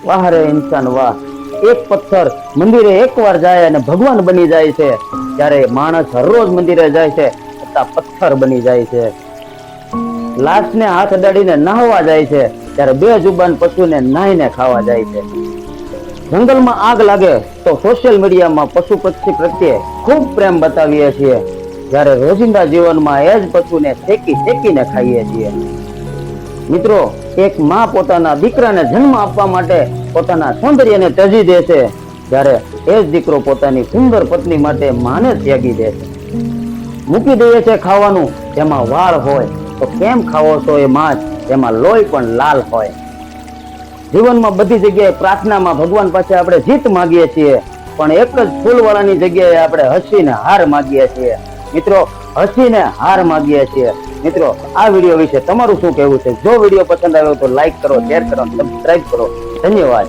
વાહ રે ઇન્સાન વાહ, એક પથ્થર મંદિરે એકવાર જાય અને ભગવાન બની જાય છે, ત્યારે માણસ હરરોજ મંદિરે જાય છે છતાં પથ્થર બની જાય છે. લાશને હાથ અડાડીને નહાવા જાય છે, ત્યારે બે જુબાન પશુને નાહીને ખાવા જાય છે. જંગલમાં આગ લાગે તો સોશિયલ મીડિયામાં પશુ પક્ષી પ્રત્યે ખૂબ પ્રેમ બતાવીએ છીએ, જ્યારે રોજિંદા જીવનમાં એ જ પશુને શેકી શેકીને ખાઈએ છીએ. મિત્રો, એક માં પોતાના દીકરાને જન્મ આપવા માટે પોતાના સૌંદર્યને ત્યજી દે છે, જ્યારે એ જ દીકરો પોતાની સુંદર પત્ની માટે માને ત્યાગી દે છે. મૂકી દઈએ છે ખાવાનું જેમાં વાળ હોય, તો કેમ ખાવો છો એ માંસ જેમાં લોહી પણ લાલ હોય. જીવનમાં બધી જગ્યાએ પ્રાર્થનામાં ભગવાન પાસે આપણે જીત માંગીએ છીએ, પણ એક જ ફૂલવાળાની જગ્યાએ આપણે હસીને હાર માંગીએ છીએ. મિત્રો, હસીને હાર માંગીએ છીએ. મિત્રો, આ વિડીયો વિશે તમારું શું કહેવું છે? જો વિડીયો પસંદ આવ્યો તો લાઈક કરો, શેર કરો, સબસ્ક્રાઇબ કરો. ધન્યવાદ.